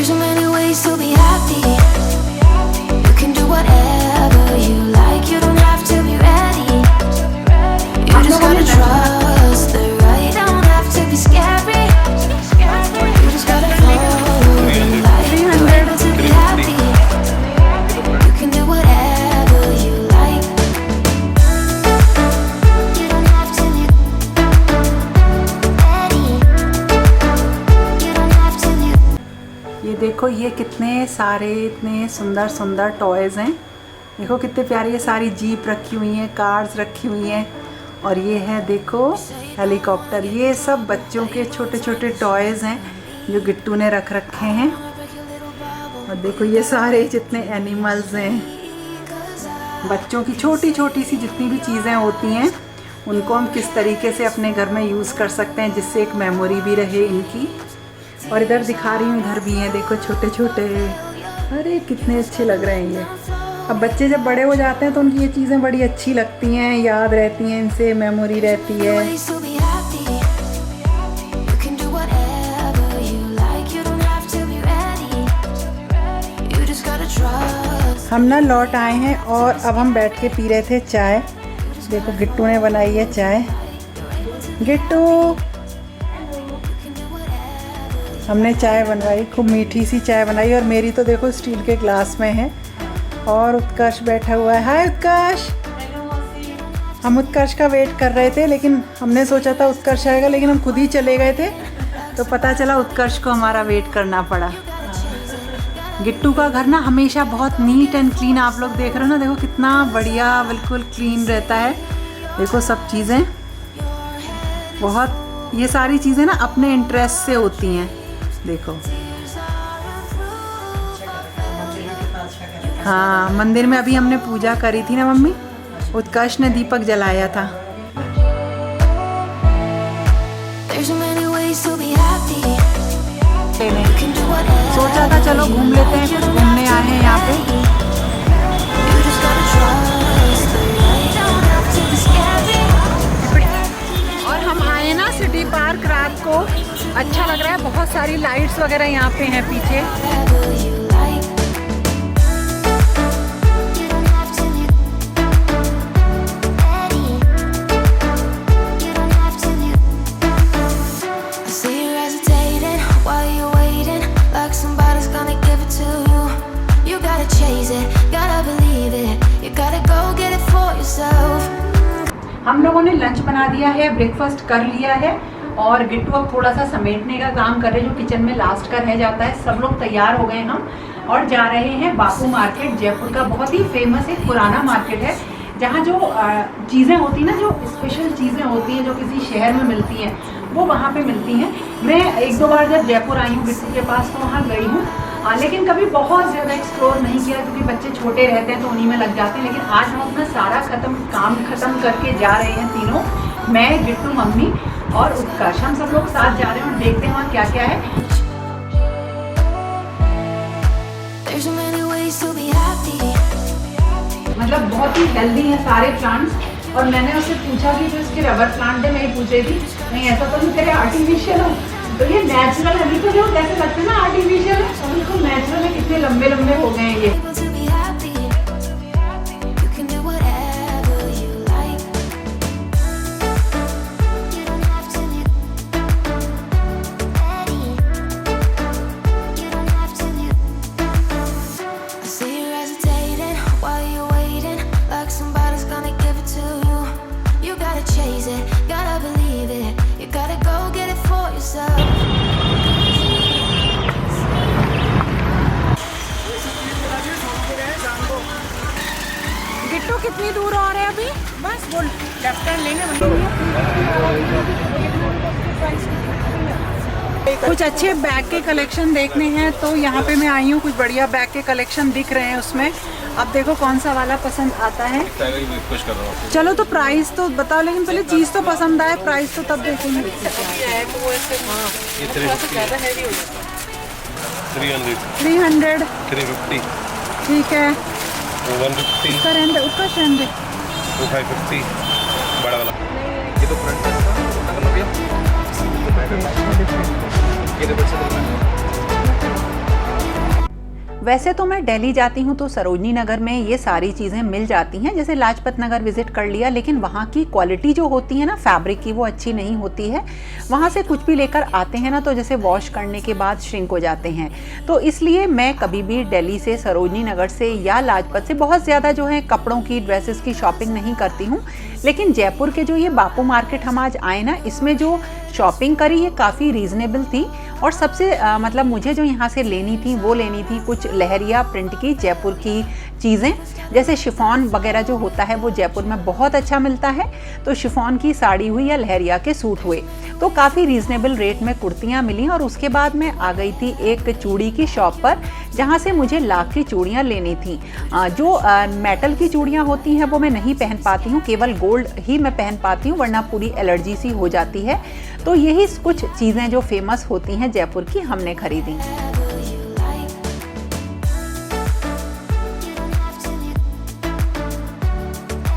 There's so many ways to be happy. You can do whatever you like. You don't have to be ready. You just gotta trust the right. Don't have to be scary. You just gotta follow the light. You're able to be happy. You can do whatever you like. You don't have to be ready. You don't have to be. ये देखो, ये कितने सारे इतने सुंदर सुंदर toys हैं। देखो कितने प्यारे, ये सारी जीप रखी हुई हैं, कार्स रखी हुई हैं, और ये है देखो हेलीकॉप्टर। ये सब बच्चों के छोटे छोटे टॉयज़ हैं जो गिट्टू ने रख रखे हैं। और देखो ये सारे जितने एनिमल्स हैं, बच्चों की छोटी छोटी सी जितनी भी चीज़ें होती हैं उनको हम किस तरीके से अपने घर में यूज़ कर सकते हैं जिससे एक मेमोरी भी रहे इनकी। और इधर दिखा रही हूँ, इधर भी हैं देखो छोटे छोटे। अरे कितने अच्छे लग रहे हैं ये। अब बच्चे जब बड़े हो जाते हैं तो उनकी ये चीज़ें बड़ी अच्छी लगती हैं, याद रहती हैं, इनसे मेमोरी रहती है। Ways to be happy. You can do whatever you like. You don't have to be ready. You just gotta trust. हम ना लौट आए हैं और अब हम बैठ के पी रहे थे चाय। देखो गिट्टू ने बनाई है चाय। गिट्टू, हमने चाय बनवाई, खूब मीठी सी चाय बनाई, और मेरी तो देखो स्टील के ग्लास में है। और उत्कर्ष बैठा हुआ है। हाय उत्कर्ष। हम उत्कर्ष का वेट कर रहे थे, लेकिन हमने सोचा था उत्कर्ष आएगा, लेकिन हम खुद ही चले गए थे तो पता चला उत्कर्ष को हमारा वेट करना पड़ा। गिट्टू का घर ना हमेशा बहुत नीट एंड क्लीन, आप लोग देख रहे हो ना, देखो कितना बढ़िया बिल्कुल क्लीन रहता है। देखो सब चीज़ें बहुत, ये सारी चीज़ें ना अपने इंटरेस्ट से होती हैं। देखो हाँ, मंदिर में अभी हमने पूजा करी थी ना मम्मी, उत्कर्ष ने दीपक जलाया था। There's so many ways to be happy. सोचा था चलो घूम लेते हैं, कुछ घूमने आए हैं यहाँ पे। You just gotta trust the right. Don't have to be scary. और हम आए ना सिटी पार्क रात को, अच्छा लग रहा है, बहुत सारी लाइट्स वगैरह यहाँ पे हैं पीछे। Whatever you like. You don't have to be ready. You don't have to be. I see you hesitating while you're waiting, like somebody's gonna give it to you. You gotta chase it, gotta believe it. You gotta go get it for yourself. हम लोगों ने lunch बना दिया है, breakfast कर लिया है, और गिट्टू अब थोड़ा सा समेटने का काम कर रहे हैं जो किचन में लास्ट का रह जाता है। सब लोग तैयार हो गए हम और जा रहे हैं बापू मार्केट। जयपुर का बहुत ही फेमस एक पुराना मार्केट है जहाँ जो चीज़ें होती हैं ना, जो स्पेशल चीज़ें होती हैं जो किसी शहर में मिलती हैं, वो वहाँ पे मिलती हैं। मैं एक दो बार जब जयपुर आई हूँ गिट्टू के पास तो वहाँ गई हूँ, लेकिन कभी बहुत ज़्यादा एक्सप्लोर नहीं किया क्योंकि बच्चे छोटे रहते हैं तो उन्हीं में लग जाते हैं। लेकिन आज हम अपना सारा काम ख़त्म करके जा रहे हैं तीनों, मैं, गिट्टू, मम्मी और उत्कर्ष। हम सब लोग साथ जा रहे हैं और देखते हैं वहाँ क्या क्या है। There's so many ways to be happy. मतलब बहुत ही हेल्दी है सारे प्लांट्स। और मैंने उससे पूछा कि जो इसके रबर प्लांट है, मैं ये पूछ रही थी नहीं ऐसा तो नहीं तेरे आर्टिफिशियल हो, तो ये नेचुरल है। बिल्कुल जो कैसे लगते हैं ना आर्टिफिशियल है, बिल्कुल नेचुरल है। कितने लंबे लंबे हो गए हैं ये। Able to be happy. You can do whatever you like. You don't have to be ready. You don't have to be. I see you hesitating while you're waiting, like somebody's gonna give it to you. You gotta chase it, gotta believe it. You gotta go get it for yourself. Gittu कितनी दूर आ रहे हैं अभी? बस बोल, left turn लेंगे। कुछ अच्छे बैग के कलेक्शन देखने हैं तो यहाँ पे मैं आई हूँ। कुछ बढ़िया बैग के कलेक्शन दिख रहे हैं उसमें। अब देखो कौन सा वाला पसंद आता है। चलो तो प्राइस तो बताओ, लेकिन पहले चीज़ तो पसंद आए, प्राइस तो तब देखेंगे। 300 350 ठीक है। 150 उसका रहने उसका रहने 550 बड़ा वाला। ये तो फ्रंट है इसका, कितना करना भैया? ये तो बच्चे वैसे तो मैं दिल्ली जाती हूँ तो सरोजनी नगर में ये सारी चीज़ें मिल जाती हैं, जैसे लाजपत नगर विज़िट कर लिया, लेकिन वहाँ की क्वालिटी जो होती है ना फैब्रिक की, वो अच्छी नहीं होती है। वहाँ से कुछ भी लेकर आते हैं ना तो जैसे वॉश करने के बाद श्रिंक हो जाते हैं। तो इसलिए मैं कभी भी दिल्ली से, सरोजनी नगर से या लाजपत से बहुत ज़्यादा जो है कपड़ों की, ड्रेसेस की शॉपिंग नहीं करती हूँ। लेकिन जयपुर के जो ये बापू मार्केट हम आज आए ना, इसमें जो शॉपिंग करी ये काफ़ी रीज़नेबल थी। और सबसे मतलब मुझे जो यहाँ से लेनी थी वो लेनी थी कुछ लहरिया प्रिंट की जयपुर की चीज़ें, जैसे शिफॉन वगैरह जो होता है वो जयपुर में बहुत अच्छा मिलता है। तो शिफॉन की साड़ी हुई या लहरिया के सूट हुए, तो काफ़ी रीज़नेबल रेट में कुर्तियाँ मिली। और उसके बाद मैं आ गई थी एक चूड़ी की शॉप पर, जहाँ से मुझे लाख की चूड़ियाँ लेनी थी। जो मेटल की चूड़ियाँ होती हैं वो मैं नहीं पहन पाती हूँ, केवल गोल्ड ही मैं पहन पाती हूँ, वरना पूरी एलर्जी सी हो जाती है। तो यही कुछ चीज़ें जो फेमस होती हैं जयपुर की हमने खरीदी।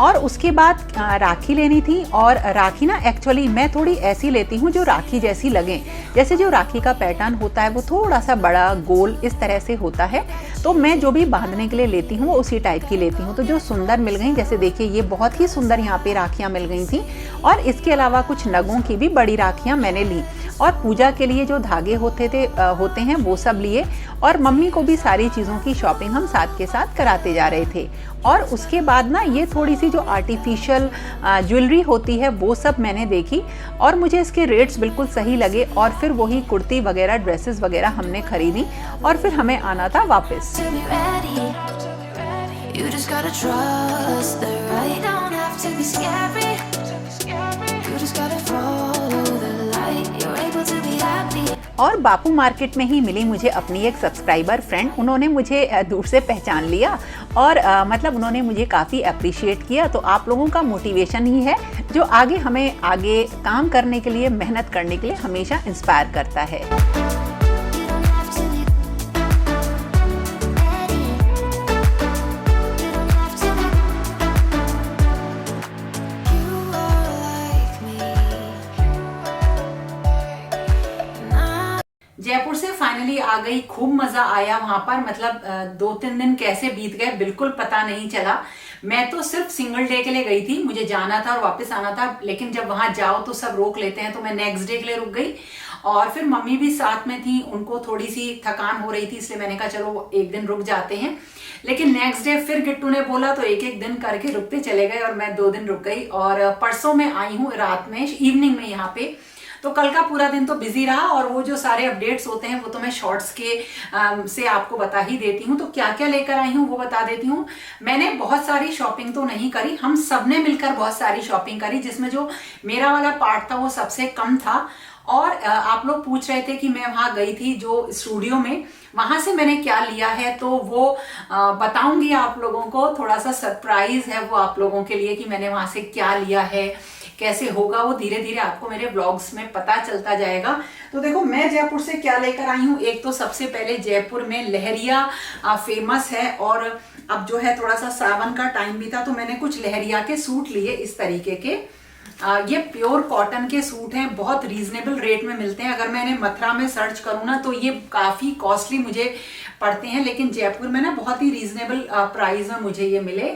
और उसके बाद राखी लेनी थी। और राखी ना एक्चुअली मैं थोड़ी ऐसी लेती हूँ जो राखी जैसी लगे, जैसे जो राखी का पैटर्न होता है वो थोड़ा सा बड़ा गोल इस तरह से होता है। तो मैं जो भी बांधने के लिए लेती हूँ वो उसी टाइप की लेती हूँ। तो जो सुंदर मिल गई, जैसे देखिए ये बहुत ही सुंदर यहाँ पे राखियाँ मिल गई थी। और इसके अलावा कुछ नगों की भी बड़ी राखियाँ मैंने ली। और पूजा के लिए जो धागे होते हैं वो सब लिए। और मम्मी को भी सारी चीज़ों की शॉपिंग हम साथ के साथ कराते जा रहे थे। और उसके बाद ना ये थोड़ी सी जो आर्टिफिशियल ज्वेलरी होती है वो सब मैंने देखी और मुझे इसके रेट्स बिल्कुल सही लगे। और फिर वही कुर्ती वगैरह, ड्रेसेस वगैरह हमने खरीदी और फिर हमें आना था वापस। To be ready, you just gotta trust the right. Don't have to be scary. You just gotta follow the light. You're able to be happy. और बापू मार्केट में ही मिली मुझे अपनी एक सब्सक्राइबर फ्रेंड। उन्होंने मुझे दूर से पहचान लिया और मतलब उन्होंने मुझे काफ़ी अप्रिशिएट किया। तो आप लोगों का मोटिवेशन ही है जो आगे हमें आगे काम करने के लिए, मेहनत करने के लिए हमेशा इंस्पायर करता है। You don't have to be ready. You don't have to be. You are like me. And I Jaipur से फाइनली आ गई। खूब मजा आया वहां पर, मतलब 2-3 दिन कैसे बीत गए बिल्कुल पता नहीं चला। मैं तो सिर्फ सिंगल डे के लिए गई थी, मुझे जाना था और वापस आना था। लेकिन जब वहां जाओ तो सब रोक लेते हैं, तो मैं नेक्स्ट डे के लिए रुक गई। और फिर मम्मी भी साथ में थी, उनको थोड़ी सी थकान हो रही थी, इसलिए मैंने कहा चलो एक दिन रुक जाते हैं। लेकिन नेक्स्ट डे फिर गिट्टू ने बोला तो एक एक दिन करके रुकते चले गए और मैं 2 दिन रुक गई। और परसों मैं आई हूँ रात में, इवनिंग में यहाँ पे। तो कल का पूरा दिन तो बिजी रहा और वो जो सारे अपडेट्स होते हैं वो तो मैं शॉर्ट्स के से आपको बता ही देती हूँ। तो क्या क्या लेकर आई हूँ वो बता देती हूँ। मैंने बहुत सारी शॉपिंग तो नहीं करी, हम सब ने मिलकर बहुत सारी शॉपिंग करी, जिसमें जो मेरा वाला पार्ट था वो सबसे कम था। और आप लोग पूछ रहे थे कि मैं वहां गई थी जो स्टूडियो में, वहां से मैंने क्या लिया है, तो वो बताऊंगी आप लोगों को। थोड़ा सा सरप्राइज है वो आप लोगों के लिए कि मैंने वहां से क्या लिया है, कैसे होगा वो धीरे धीरे आपको मेरे ब्लॉग्स में पता चलता जाएगा। तो देखो मैं जयपुर से क्या लेकर आई हूँ। एक तो सबसे पहले जयपुर में लहरिया फेमस है और अब जो है थोड़ा सा सावन का टाइम भी था, तो मैंने कुछ लहरिया के सूट लिए इस तरीके के। ये प्योर कॉटन के सूट हैं, बहुत रीजनेबल रेट में मिलते हैं। अगर मैंने मथुरा में सर्च करूँ ना तो ये काफ़ी कॉस्टली मुझे पड़ते हैं, लेकिन जयपुर में ना बहुत ही रीजनेबल प्राइस में मुझे ये मिले।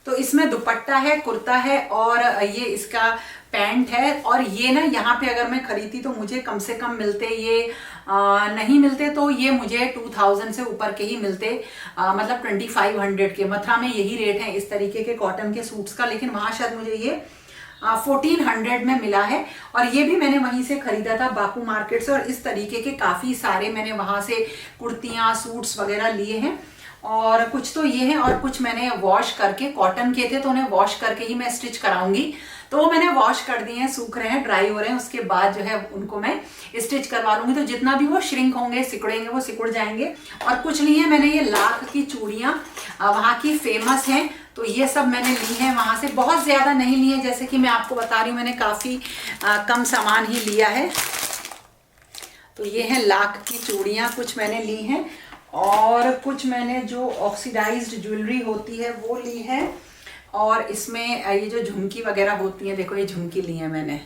तो इसमें दुपट्टा है, कुर्ता है और ये इसका पैंट है। और ये ना यहाँ पे अगर मैं खरीदती तो मुझे कम से कम मिलते, ये नहीं मिलते तो ये मुझे 2000 से ऊपर के ही मिलते, मतलब 2500 के। मथुरा में यही रेट है इस तरीके के कॉटन के सूट्स का, लेकिन वहां शायद मुझे ये 1400 में मिला है। और ये भी मैंने वहीं से खरीदा था, बापू मार्केट से। और इस तरीके के काफी सारे मैंने वहां से कुर्तियां, सूट्स वगैरह लिए हैं। और कुछ तो ये हैं और कुछ मैंने वॉश करके, कॉटन के थे तो उन्हें वॉश करके ही मैं स्टिच कराऊंगी। तो वो मैंने वॉश कर दिए हैं, सूख रहे हैं, ड्राई हो रहे हैं। उसके बाद जो है उनको मैं स्टिच करवा लूंगी, तो जितना भी वो श्रिंक होंगे, सिकुड़ेंगे, वो सिकुड़ जाएंगे। और कुछ लिए मैंने ये लाख की चूड़ियां, वहां की फेमस हैं, तो ये सब मैंने ली है वहां से। बहुत ज्यादा नहीं ली है, जैसे कि मैं आपको बता रही हूँ, मैंने काफी कम सामान ही लिया है। तो ये है लाख की चूड़ियां, कुछ मैंने ली हैं। और कुछ मैंने जो ऑक्सीडाइज्ड ज्वेलरी होती है वो ली है। और इसमें ये जो झुमकी वगैरह होती है, देखो ये झुमकी ली है मैंने,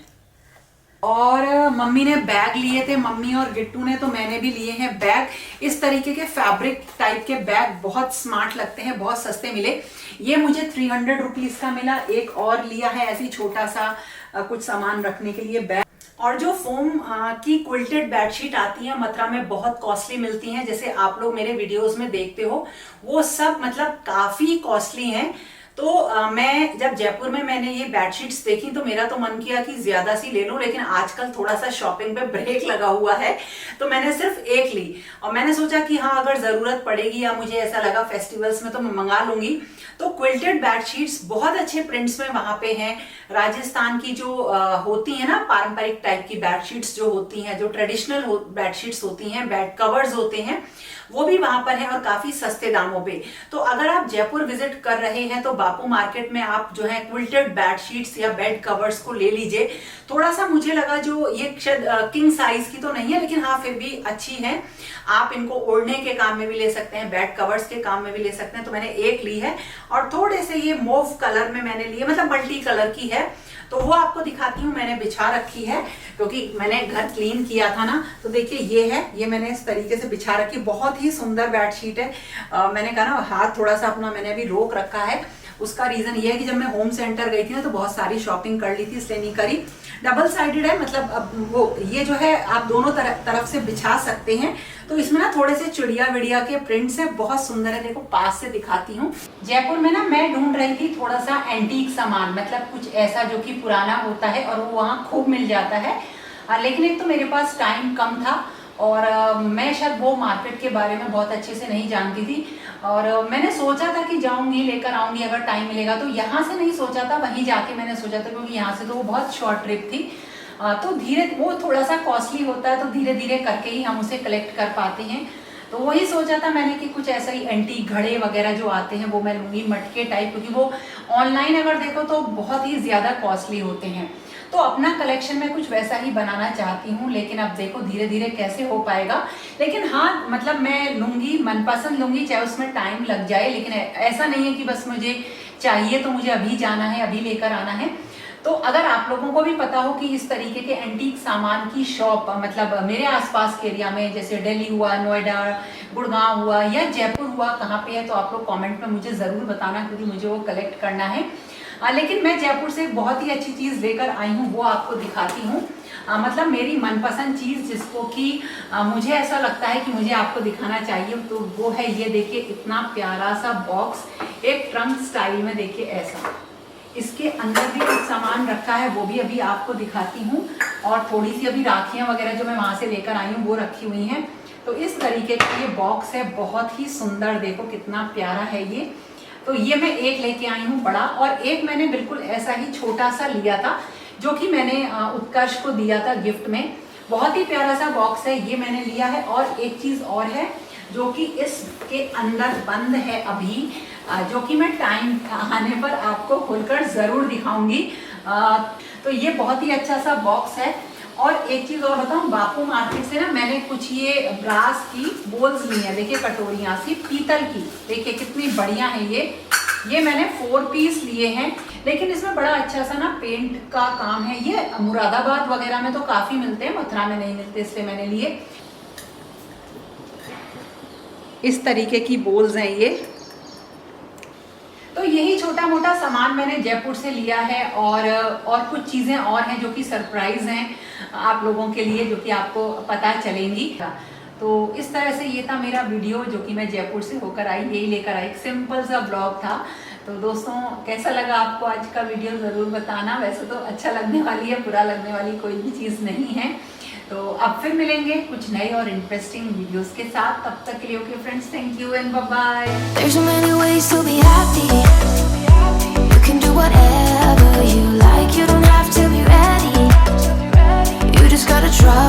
और मम्मी ने बैग लिए थे, मम्मी और गिट्टू ने, तो मैंने भी लिए हैं बैग। इस तरीके के फैब्रिक टाइप के बैग बहुत स्मार्ट लगते हैं, बहुत सस्ते मिले। ये मुझे 300 रुपीज का मिला। एक और लिया है ऐसी छोटा सा कुछ सामान रखने के लिए बैग। और जो फोम की क्विल्टेड बेडशीट आती है मथुरा में, बहुत कॉस्टली मिलती हैं, जैसे आप लोग मेरे वीडियोस में देखते हो, वो सब मतलब काफी कॉस्टली हैं। तो मैं जब जयपुर में मैंने ये बेडशीट्स देखी तो मेरा तो मन किया कि ज्यादा सी ले लूं, लेकिन आजकल थोड़ा सा शॉपिंग पे ब्रेक लगा हुआ है, तो मैंने सिर्फ एक ली। और मैंने सोचा कि हाँ, अगर जरूरत पड़ेगी या मुझे ऐसा लगा फेस्टिवल्स में तो मैं मंगा लूंगी। तो क्विल्टेड बेडशीट्स बहुत अच्छे प्रिंट्स में वहां पे हैं। राजस्थान की जो होती है ना पारंपरिक टाइप की बेडशीट्स जो होती हैं, जो ट्रेडिशनल बेडशीट्स होती हैं, बेड कवर्स होते हैं, वो भी वहां पर है और काफी सस्ते दामों पे। तो अगर आप जयपुर विजिट कर रहे हैं तो बापू मार्केट में आप जो है क्विल्टेड बेडशीट्स या बेड कवर्स को ले लीजिए। थोड़ा सा मुझे लगा जो ये शायद किंग साइज की तो नहीं है, लेकिन हाँ फिर भी अच्छी है। आप इनको ओढ़ने के काम में भी ले सकते हैं, बेड कवर्स के काम में भी ले सकते हैं। तो मैंने एक ली है और थोड़े से ये मोव कलर में मैंने लिए, मतलब मल्टी कलर की है, तो वो आपको दिखाती हूँ। मैंने बिछा रखी है क्योंकि मैंने घर क्लीन किया था ना, तो देखिए ये है, ये मैंने इस तरीके से बिछा रखी। बहुत ही सुंदर बेडशीट है। मैंने कहा ना, हाथ थोड़ा सा अपना मैंने अभी रोक रखा है। उसका रीजन ये है कि जब मैं होम सेंटर गई थी ना तो बहुत सारी शॉपिंग कर ली थी, इसलिए नहीं करी। डबल साइडेड है, मतलब अब वो ये जो है आप दोनों तरफ से बिछा सकते हैं। तो इसमें ना थोड़े से चिड़िया विड़िया के प्रिंट्स है, बहुत सुंदर है। देखो पास से दिखाती हूँ। जयपुर में ना मैं ढूंढ रही थी थोड़ा सा एंटीक सामान, मतलब कुछ ऐसा जो कि पुराना होता है और वो वहाँ खूब मिल जाता है। लेकिन एक तो मेरे पास टाइम कम था और मैं शायद वो मार्केट के बारे में बहुत अच्छे से नहीं जानती थी। और मैंने सोचा था कि जाऊंगी लेकर आऊंगी अगर टाइम मिलेगा, तो यहाँ से नहीं सोचा था, वहीं जाके मैंने सोचा था, क्योंकि यहाँ से तो वो बहुत शॉर्ट ट्रिप थी। तो धीरे, वो थोड़ा सा कॉस्टली होता है, तो धीरे धीरे करके ही हम उसे कलेक्ट कर पाते हैं। तो वही सोचा था मैंने कि कुछ ऐसा ही एंटीक घड़े वगैरह जो आते हैं वो मैं लूंगी, मटके टाइप, क्योंकि वो ऑनलाइन अगर देखो तो बहुत ही ज्यादा कॉस्टली होते हैं। तो अपना कलेक्शन में कुछ वैसा ही बनाना चाहती हूँ, लेकिन अब देखो धीरे धीरे कैसे हो पाएगा। लेकिन हाँ, मतलब मैं लूंगी, मनपसंद लूंगी, चाहे उसमें टाइम लग जाए, लेकिन ऐसा नहीं है कि बस मुझे चाहिए तो मुझे अभी जाना है, अभी लेकर आना है। तो अगर आप लोगों को भी पता हो कि इस तरीके के एंटीक सामान की शॉप, मतलब मेरे आसपास के एरिया में, जैसे दिल्ली हुआ, नोएडा, गुड़गांव हुआ या जयपुर हुआ, कहाँ पे है, तो आप लोग कमेंट में मुझे ज़रूर बताना, क्योंकि मुझे वो कलेक्ट करना है। लेकिन मैं जयपुर से बहुत ही अच्छी चीज़ लेकर आई हूँ, वो आपको दिखाती हूँ। मतलब मेरी मनपसंद चीज़ जिसको कि मुझे ऐसा लगता है कि मुझे आपको दिखाना चाहिए, तो वो है ये देखिए, इतना प्यारा सा बॉक्स, एक ट्रंक स्टाइल में, देखिए ऐसा। इसके अंदर भी कुछ सामान रखा है, वो भी अभी आपको दिखाती हूँ। और थोड़ी सी अभी राखियाँ वगैरह जो मैं वहाँ से लेकर आई हूँ वो रखी हुई हैं। तो इस तरीके का ये बॉक्स है, बहुत ही सुंदर, देखो कितना प्यारा है ये। तो ये मैं एक लेके आई हूँ बड़ा, और एक मैंने बिल्कुल ऐसा ही छोटा सा लिया था, जो कि मैंने उत्कर्ष को दिया था गिफ्ट में। बहुत ही प्यारा सा बॉक्स है, ये मैंने लिया है। और एक चीज़ और है जो कि इसके अंदर बंद है अभी, जो कि मैं टाइम आने पर आपको खोलकर ज़रूर दिखाऊंगी। तो ये बहुत ही अच्छा सा बॉक्स है। और एक चीज़ और बताऊं, बापू मार्केट से ना मैंने कुछ ये ब्रास की बोल्स ली हैं, देखिए कटोरियाँ सी पीतल की, देखिए कितनी बढ़िया है ये मैंने 4 पीस लिए हैं। लेकिन इसमें बड़ा अच्छा सा ना पेंट का काम है। ये मुरादाबाद वगैरह में तो काफ़ी मिलते हैं, मथुरा में नहीं मिलते, इसलिए मैंने लिए। इस तरीके की बोल्स हैं ये। तो यही छोटा मोटा सामान मैंने जयपुर से लिया है। और कुछ चीज़ें और हैं जो कि सरप्राइज हैं आप लोगों के लिए, जो कि आपको पता चलेंगी। तो इस तरह से ये था मेरा वीडियो, जो कि मैं जयपुर से होकर आई, यही लेकर आई, एक सिंपल सा ब्लॉग था। तो दोस्तों कैसा लगा आपको आज का वीडियो ज़रूर बताना। वैसे तो अच्छा लगने वाली है, बुरा लगने वाली कोई भी चीज़ नहीं है। तो अब फिर मिलेंगे कुछ नए और इंटरेस्टिंग वीडियोस के साथ। तब तक के लिए okay friends, thank you and bye bye. There's so many ways to be happy. You can do whatever you like. You don't have to be ready. You just gotta try.